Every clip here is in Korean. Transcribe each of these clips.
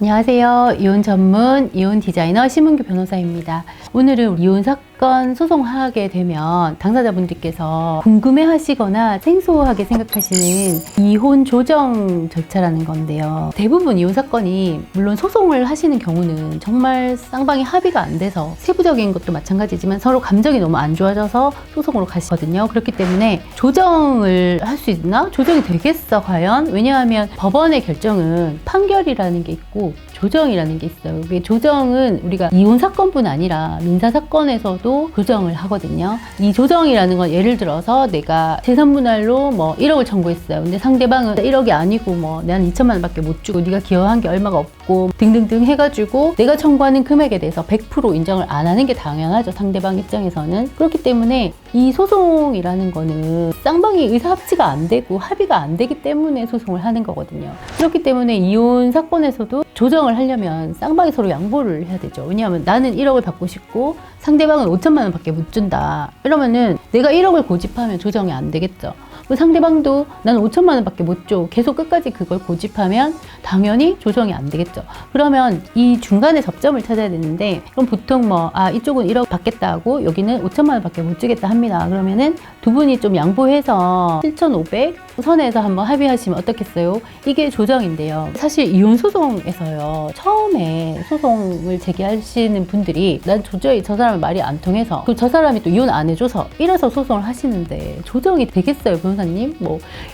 안녕하세요. 이혼 전문 이혼 디자이너 심은규 변호사입니다. 오늘은 이혼 사건 소송하게 되면 당사자분들께서 궁금해 하시거나 생소하게 생각하시는 이혼 조정 절차라는 건데요. 대부분 이혼 사건이 물론 소송을 하시는 경우는 정말 쌍방이 합의가 안 돼서 세부적인 것도 마찬가지지만 서로 감정이 너무 안 좋아져서 소송으로 가시거든요. 그렇기 때문에 조정을 할 수 있나? 조정이 되겠어 과연? 왜냐하면 법원의 결정은 판결이라는 게 있고 조정이라는 게 있어요. 조정은 우리가 이혼 사건뿐 아니라 민사 사건에서도 조정을 하거든요. 이 조정이라는 건 예를 들어서 내가 재산분할로 뭐 1억을 청구했어요. 근데 상대방은 1억이 아니고 뭐 난 2천만 원밖에 못 주고 네가 기여한 게 얼마가 없고 등등등 해가지고 내가 청구하는 금액에 대해서 100% 인정을 안 하는 게 당연하죠. 상대방 입장에서는. 그렇기 때문에 이 소송이라는 거는 쌍방이 의사합치가 안 되고 합의가 안 되기 때문에 소송을 하는 거거든요. 그렇기 때문에 이혼 사건에서도 조정을 하려면 쌍방이 서로 양보를 해야 되죠. 왜냐하면 나는 1억을 받고 싶고 상대방은 5천만 원밖에 못 준다. 이러면은 내가 1억을 고집하면 조정이 안 되겠죠. 상대방도 나는 5천만 원밖에 못 줘. 계속 끝까지 그걸 고집하면 당연히 조정이 안 되겠죠. 그러면 이 중간에 접점을 찾아야 되는데 그럼 보통 이쪽은 1억 받겠다 하고 여기는 5천만 원밖에 못 주겠다 합니다. 그러면은 두 분이 좀 양보해서 7,500 선에서 한번 합의하시면 어떻겠어요? 이게 조정인데요. 사실 이혼 소송에서요. 처음에 소송을 제기하시는 분들이 난 도저히 저 사람 말이 안 통해서 저 사람이 또 이혼 안 해줘서 이래서 소송을 하시는데 조정이 되겠어요, 변호사님?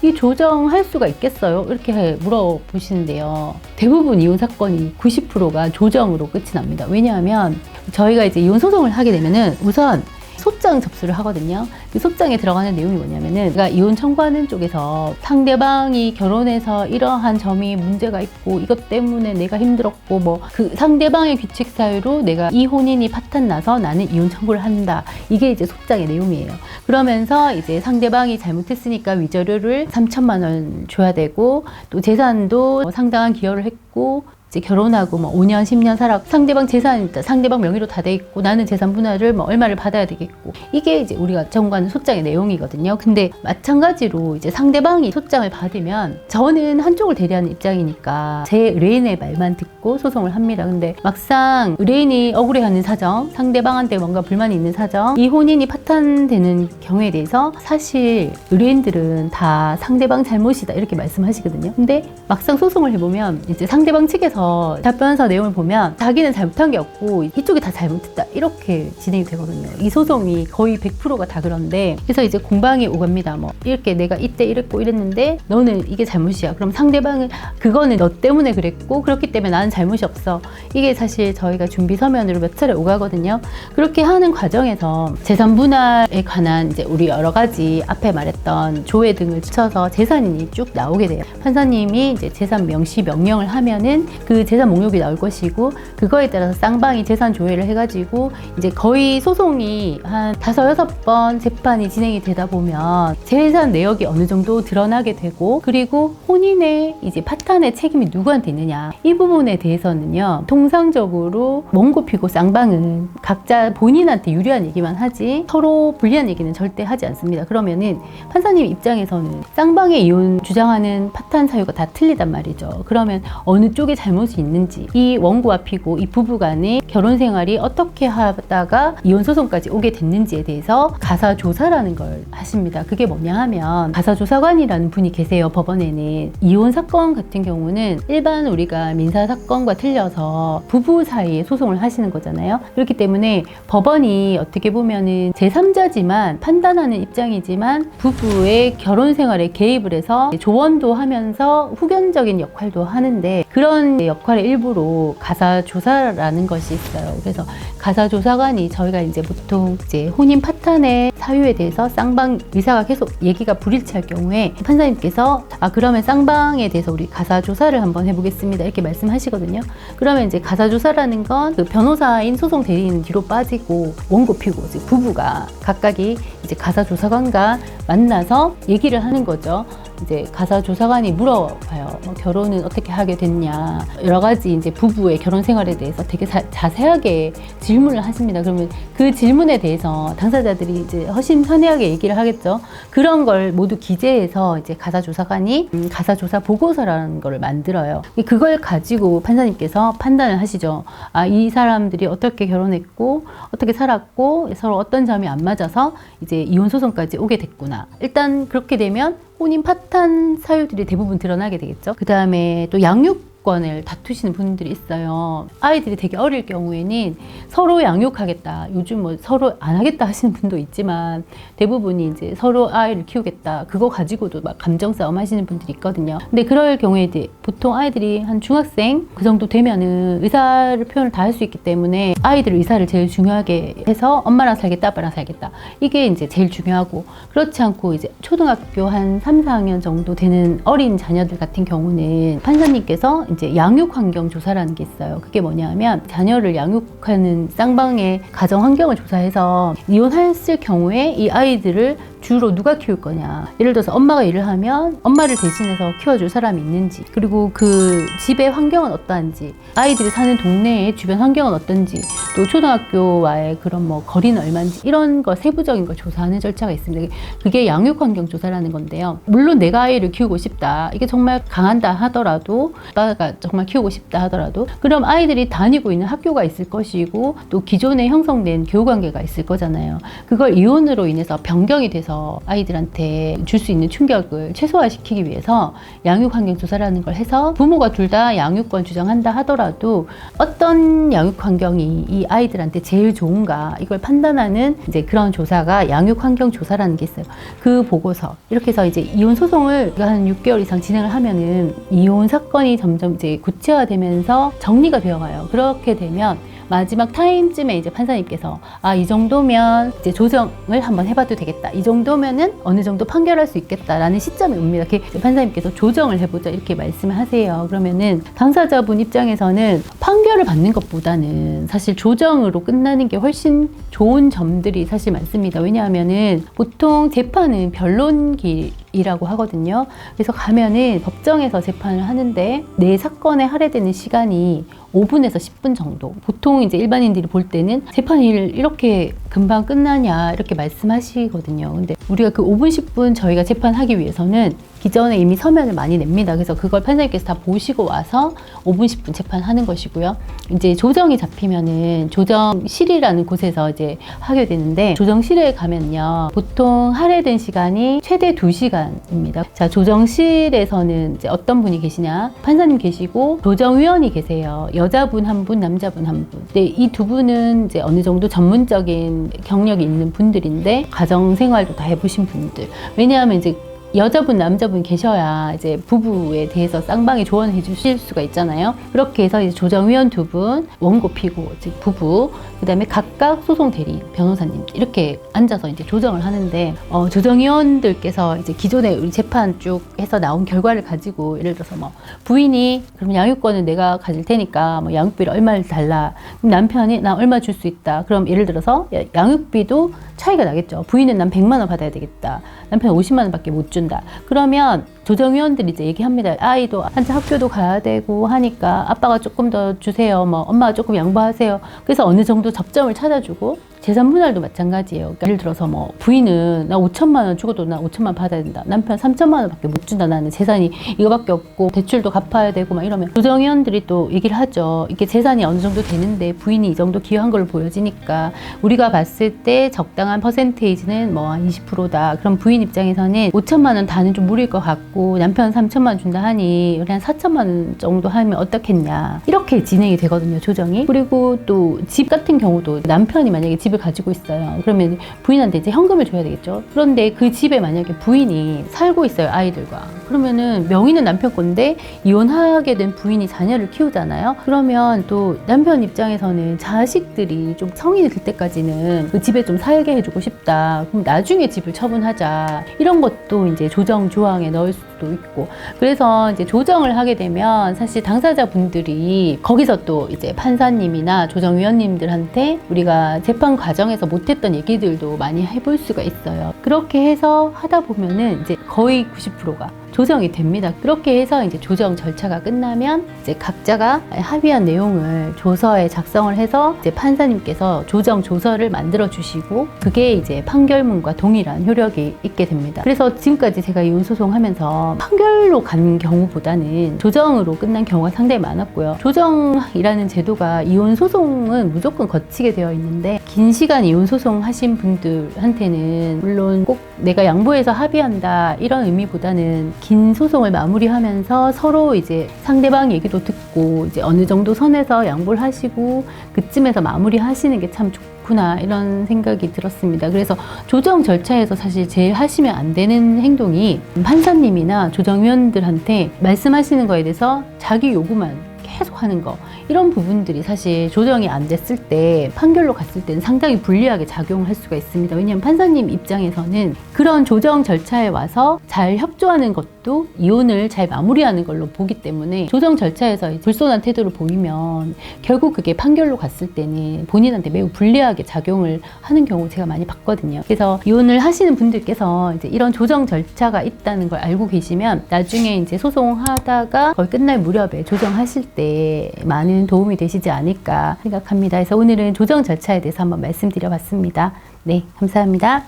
이 조정할 수가 있겠어요? 이렇게 물어보시는데요. 대부분 이혼 사건이 90%가 조정으로 끝이 납니다. 왜냐하면 저희가 이제 이혼 소송을 하게 되면은 우선 소장 접수를 하거든요. 그 소장에 들어가는 내용이 뭐냐면은 그러니까 이혼 청구하는 쪽에서 상대방이 결혼해서 이러한 점이 문제가 있고 이것 때문에 내가 힘들었고 그 상대방의 규칙 사유로 내가 이 혼인이 파탄 나서 나는 이혼 청구를 한다. 이게 이제 소장의 내용이에요. 그러면서 이제 상대방이 잘못했으니까 위자료를 3천만 원 줘야 되고 또 재산도 상당한 기여를 했고 결혼하고 5년, 10년 살아 상대방 재산, 상대방 명의로 다 돼 있고 나는 재산 분할을 얼마를 받아야 되겠고 이게 이제 우리가 청구하는 소장의 내용이거든요. 근데 마찬가지로 이제 상대방이 소장을 받으면 저는 한쪽을 대리하는 입장이니까 제 의뢰인의 말만 듣고 소송을 합니다. 근데 막상 의뢰인이 억울해하는 사정, 상대방한테 뭔가 불만이 있는 사정, 이 혼인이 파탄되는 경우에 대해서 사실 의뢰인들은 다 상대방 잘못이다 이렇게 말씀하시거든요. 근데 막상 소송을 해보면 이제 상대방 측에서 답변서 내용을 보면 자기는 잘못한 게 없고 이쪽이 다 잘못했다 이렇게 진행이 되거든요. 이 소송이 거의 100%가 다 그런데 그래서 이제 공방이 오갑니다. 이렇게 내가 이때 이랬고 이랬는데 너는 이게 잘못이야. 그럼 상대방은 그거는 너 때문에 그랬고 그렇기 때문에 나는 잘못이 없어. 이게 사실 저희가 준비 서면으로 몇 차례 오가거든요. 그렇게 하는 과정에서 재산 분할에 관한 이제 우리 여러 가지 앞에 말했던 조회 등을 붙여서 재산이 쭉 나오게 돼요. 판사님이 이제 재산 명시 명령을 하면은 그 재산 목록이 나올 것이고 그거에 따라서 쌍방이 재산 조회를 해가지고 이제 거의 소송이 한 5-6번 재판이 진행이 되다 보면 재산 내역이 어느 정도 드러나게 되고 그리고 혼인의 이제 파탄의 책임이 누구한테 있느냐 이 부분에 대해서는요 통상적으로 몽고피고 쌍방은 각자 본인한테 유리한 얘기만 하지 서로 불리한 얘기는 절대 하지 않습니다. 그러면은 판사님 입장에서는 쌍방의 이혼 주장하는 파탄 사유가 다 틀리단 말이죠. 그러면 어느 쪽에 잘못이 있는지 이 원고와 피고 이 부부간의 결혼 생활이 어떻게 하다가 이혼 소송까지 오게 됐는지에 대해서 가사조사라는 걸 하십니다. 그게 뭐냐 하면 가사조사관이라는 분이 계세요. 법원에는 이혼 사건 같은 경우는 일반 우리가 민사 사건과 틀려서 부부 사이에 소송을 하시는 거잖아요. 그렇기 때문에 법원이 어떻게 보면은 제3자지만 판단하는 입장이지만 부부의 결혼 생활에 개입을 해서 조언도 하면서 후견적인 역할도 하는데 그런 역할의 일부로 가사조사라는 것이 있어요. 그래서 가사조사관이 저희가 이제 보통 이제 혼인 파탄의 사유에 대해서 쌍방 의사가 계속 얘기가 불일치할 경우에 판사님께서 그러면 쌍방에 대해서 우리 가사조사를 한번 해보겠습니다. 이렇게 말씀하시거든요. 그러면 이제 가사조사라는 건 그 변호사인 소송 대리인은 뒤로 빠지고 원고 피고 부부가 각각이 이제 가사조사관과 만나서 얘기를 하는 거죠. 이제 가사조사관이 물어봐요. 뭐 결혼은 어떻게 하게 됐냐, 여러 가지 이제 부부의 결혼 생활에 대해서 되게 자세하게 질문을 하십니다. 그러면 그 질문에 대해서 당사자들이 이제 허심탄회하게 얘기를 하겠죠. 그런 걸 모두 기재해서 이제 가사조사관이 가사조사 보고서라는 걸 만들어요. 그걸 가지고 판사님께서 판단을 하시죠. 아, 이 사람들이 어떻게 결혼했고 어떻게 살았고 서로 어떤 점이 안 맞아서 이제 이혼 소송까지 오게 됐구나. 일단 그렇게 되면 혼인 파탄 사유들이 대부분 드러나게 되겠죠. 그 다음에 또 양육권을 다투시는 분들이 있어요. 아이들이 되게 어릴 경우에는 서로 양육하겠다, 요즘 뭐 서로 안 하겠다 하시는 분도 있지만 대부분이 이제 서로 아이를 키우겠다, 그거 가지고도 막 감정 싸움 하시는 분들이 있거든요. 근데 그럴 경우에 보통 아이들이 한 중학생 그 정도 되면은 의사를 표현을 다 할 수 있기 때문에 아이들 의사를 제일 중요하게 해서 엄마랑 살겠다, 아빠랑 살겠다, 이게 이제 제일 중요하고, 그렇지 않고 이제 초등학교 한 3, 4학년 정도 되는 어린 자녀들 같은 경우는 판사님께서 이제 양육 환경 조사라는 게 있어요. 그게 뭐냐면 자녀를 양육하는 쌍방의 가정 환경을 조사해서 이혼했을 경우에 이 아이들을 주로 누가 키울 거냐. 예를 들어서 엄마가 일을 하면 엄마를 대신해서 키워줄 사람이 있는지, 그리고 그 집의 환경은 어떠한지, 아이들이 사는 동네의 주변 환경은 어떤지, 또 초등학교와의 그런 뭐 거리는 얼마인지, 이런 거 세부적인 걸 조사하는 절차가 있습니다. 그게 양육 환경 조사라는 건데요. 물론 내가 아이를 키우고 싶다, 이게 정말 강한다 하더라도, 나가 정말 키우고 싶다 하더라도, 그럼 아이들이 다니고 있는 학교가 있을 것이고 또 기존에 형성된 교우관계가 있을 거잖아요. 그걸 이혼으로 인해서 변경이 돼서 아이들한테 줄 수 있는 충격을 최소화시키기 위해서 양육환경조사라는 걸 해서 부모가 둘 다 양육권 주장한다 하더라도 어떤 양육환경이 이 아이들한테 제일 좋은가, 이걸 판단하는 이제 그런 조사가 양육환경조사라는 게 있어요. 그 보고서, 이렇게 해서 이제 이혼 소송을 한 6개월 이상 진행을 하면은 이혼 사건이 점점 이제 구체화되면서 정리가 되어가요. 그렇게 되면 마지막 타임쯤에 이제 판사님께서 아, 이 정도면 이제 조정을 한번 해봐도 되겠다, 이 정도면은 어느 정도 판결할 수 있겠다라는 시점이 옵니다. 이렇게 판사님께서 조정을 해보자, 이렇게 말씀을 하세요. 그러면은 당사자분 입장에서는 판결을 받는 것보다는 사실 조정으로 끝나는 게 훨씬 좋은 점들이 사실 많습니다. 왜냐하면은 보통 재판은 변론기이라고 하거든요. 그래서 가면은 법정에서 재판을 하는데 내 사건에 할애되는 시간이 5분에서 10분 정도. 보통 이제 일반인들이 볼 때는 재판이 이렇게 금방 끝나냐 이렇게 말씀하시거든요. 근데 우리가 그 5분, 10분 저희가 재판하기 위해서는 기존에 이미 서면을 많이 냅니다. 그래서 그걸 판사님께서 다 보시고 와서 5분, 10분 재판하는 것이고요. 이제 조정이 잡히면은 조정실이라는 곳에서 이제 하게 되는데, 조정실에 가면요, 보통 할애된 시간이 최대 2시간입니다. 자, 조정실에서는 이제 어떤 분이 계시냐? 판사님 계시고 조정위원이 계세요. 여자분 한 분, 남자분 한 분. 근데 이 두 분은 이제 어느 정도 전문적인 경력이 있는 분들인데 가정 생활도 다 해보신 분들. 왜냐하면 이제 여자분, 남자분 계셔야 이제 부부에 대해서 쌍방이 조언해 주실 수가 있잖아요. 그렇게 해서 이제 조정위원 2분, 원고 피고, 즉 부부, 그 다음에 각각 소송 대리, 변호사님 이렇게 앉아서 이제 조정을 하는데, 조정위원들께서 이제 기존에 우리 재판 쭉 해서 나온 결과를 가지고, 예를 들어서 뭐 부인이 그럼 양육권은 내가 가질 테니까 뭐 양육비를 얼마를 달라. 그럼 남편이 나 얼마 줄 수 있다. 그럼 예를 들어서 양육비도 차이가 나겠죠. 부인은 난 100만 원 받아야 되겠다. 남편 50만 원밖에 못 준다. 그러면 조정위원들이 이제 얘기합니다. 아이도 한참 학교도 가야 되고 하니까 아빠가 조금 더 주세요. 뭐 엄마가 조금 양보하세요. 그래서 어느 정도 접점을 찾아주고, 재산 분할도 마찬가지예요. 그러니까 예를 들어서 뭐 부인은 나 5천만 원 주고도 나 5천만 원 받아야 된다. 남편 3천만 원밖에 못 준다. 나는 재산이 이거밖에 없고 대출도 갚아야 되고 막 이러면 조정위원들이 또 얘기를 하죠. 이게 재산이 어느 정도 되는데 부인이 이 정도 기여한 걸로 보여지니까 우리가 봤을 때 적당한 퍼센테이지는 뭐 한 20%다. 그럼 부인 입장에서는 5천만 원 다는 좀 무리일 것 같고 남편 3천만 원 준다 하니 우리 한 4천만 원 정도 하면 어떻겠냐. 이렇게 진행이 되거든요, 조정이. 그리고 또 집 같은 경우도 남편이 만약에 집을 가지고 있어요. 그러면 부인한테 이제 현금을 줘야 되겠죠. 그런데 그 집에 만약에 부인이 살고 있어요, 아이들과. 그러면은 명의는 남편 건데 이혼하게 된 부인이 자녀를 키우잖아요. 그러면 또 남편 입장에서는 자식들이 좀 성인이 될 때까지는 그 집에 좀 살게 해주고 싶다. 그럼 나중에 집을 처분하자. 이런 것도 이제 조정 조항에 넣을 수도 있고. 그래서 이제 조정을 하게 되면 사실 당사자분들이 거기서 또 이제 판사님이나 조정위원님들한테 우리가 재판 과정에서 못했던 얘기들도 많이 해볼 수가 있어요. 그렇게 해서 하다 보면은 이제 거의 90%가 조정이 됩니다. 그렇게 해서 이제 조정 절차가 끝나면 이제 각자가 합의한 내용을 조서에 작성을 해서 이제 판사님께서 조정 조서를 만들어 주시고 그게 이제 판결문과 동일한 효력이 있게 됩니다. 그래서 지금까지 제가 이혼 소송하면서 판결로 간 경우보다는 조정으로 끝난 경우가 상당히 많았고요. 조정이라는 제도가 이혼 소송은 무조건 거치게 되어 있는데 긴 시간 이혼 소송 하신 분들한테는 물론 꼭 내가 양보해서 합의한다 이런 의미보다는 긴 소송을 마무리하면서 서로 이제 상대방 얘기도 듣고 이제 어느 정도 선에서 양보를 하시고 그쯤에서 마무리하시는 게 참 좋구나 이런 생각이 들었습니다. 그래서 조정 절차에서 사실 제일 하시면 안 되는 행동이 판사님이나 조정위원들한테 말씀하시는 거에 대해서 자기 요구만 계속 하는 거, 이런 부분들이 사실 조정이 안 됐을 때 판결로 갔을 때는 상당히 불리하게 작용을 할 수가 있습니다. 왜냐하면 판사님 입장에서는 그런 조정 절차에 와서 잘 협조하는 것도 이혼을 잘 마무리하는 걸로 보기 때문에 조정 절차에서 불손한 태도를 보이면 결국 그게 판결로 갔을 때는 본인한테 매우 불리하게 작용을 하는 경우 제가 많이 봤거든요. 그래서 이혼을 하시는 분들께서 이제 이런 조정 절차가 있다는 걸 알고 계시면 나중에 이제 소송하다가 거의 끝날 무렵에 조정하실 때 많은 도움이 되시지 않을까 생각합니다. 그래서 오늘은 조정 절차에 대해서 한번 말씀드려봤습니다. 네, 감사합니다.